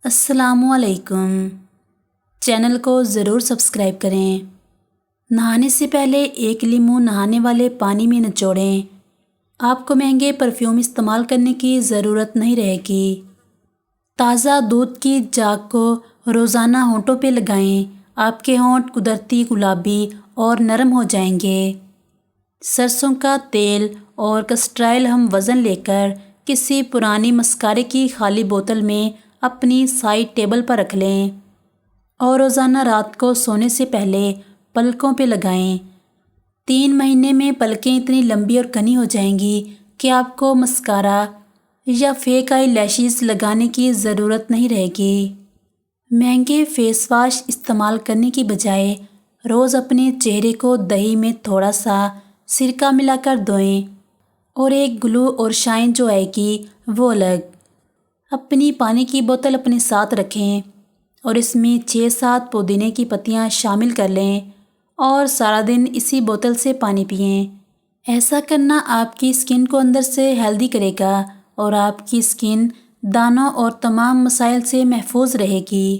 السلام علیکم۔ چینل کو ضرور سبسکرائب کریں۔ نہانے سے پہلے 1 لیموں نہانے والے پانی میں نچوڑیں۔ آپ کو مہنگے پرفیوم استعمال کرنے کی ضرورت نہیں رہے گی۔ تازہ دودھ کی جاگ کو روزانہ ہونٹوں پہ لگائیں۔ آپ کے ہونٹ قدرتی گلابی اور نرم ہو جائیں گے۔ سرسوں کا تیل اور کسٹر آئل ہم وزن لے کر کسی پرانی مسکارے کی خالی بوتل میں اپنی سائڈ ٹیبل پر رکھ لیں اور روزانہ رات کو سونے سے پہلے پلکوں پہ لگائیں۔ 3 مہینے میں پلکیں اتنی لمبی اور گھنی ہو جائیں گی کہ آپ کو مسکارا یا فیک آئی لیشز لگانے کی ضرورت نہیں رہے گی۔ مہنگے فیس واش استعمال کرنے کی بجائے روز اپنے چہرے کو دہی میں تھوڑا سا سرکہ ملا کر دھوئیں اور ایک گلو اور شائن جو آئے گی وہ الگ۔ اپنی پانی کی بوتل اپنے ساتھ رکھیں اور اس میں 6-7 پودینے کی پتیاں شامل کر لیں اور سارا دن اسی بوتل سے پانی پئیں۔ ایسا کرنا آپ کی اسکن کو اندر سے ہیلدی کرے گا اور آپ کی اسکن دانوں اور تمام مسائل سے محفوظ رہے گی۔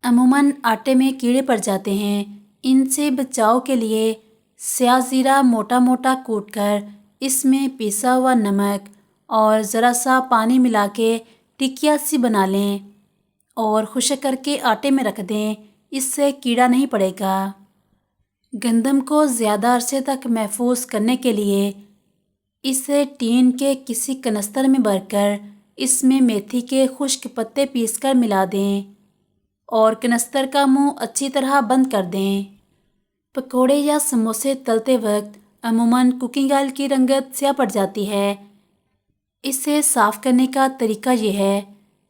عموماً آٹے میں کیڑے پڑ جاتے ہیں۔ ان سے بچاؤ کے لیے سیاہ زیرہ موٹا موٹا کوٹ کر اس میں پیسا ہوا نمک اور ذرا سا پانی ملا کے ٹکیا سی بنا لیں اور خشک کر کے آٹے میں رکھ دیں۔ اس سے کیڑا نہیں پڑے گا۔ گندم کو زیادہ عرصے تک محفوظ کرنے کے لیے اسے ٹین کے کسی کنستر میں بھر کر اس میں میتھی کے خشک پتے پیس کر ملا دیں اور کنستر کا منہ اچھی طرح بند کر دیں۔ پکوڑے یا سموسے تلتے وقت عموماً کوکنگ آئل کی رنگت سیاہ پڑ جاتی ہے۔ اسے صاف کرنے کا طریقہ یہ ہے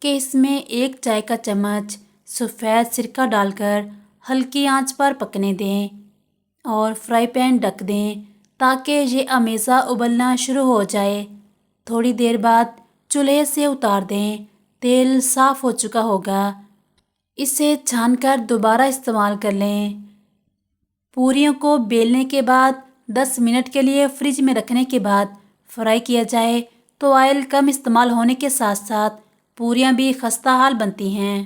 کہ اس میں 1 چائے کا چمچ سفید سرکہ ڈال کر ہلکی آنچ پر پکنے دیں اور فرائی پین ڈھک دیں تاکہ یہ امیزہ ابلنا شروع ہو جائے۔ تھوڑی دیر بعد چولہے سے اتار دیں۔ تیل صاف ہو چکا ہوگا۔ اسے چھان کر دوبارہ استعمال کر لیں۔ پوریوں کو بیلنے کے بعد 10 منٹ کے لیے فریج میں رکھنے کے بعد فرائی کیا جائے تو آئل کم استعمال ہونے کے ساتھ ساتھ پوریاں بھی خستہ حال بنتی ہیں۔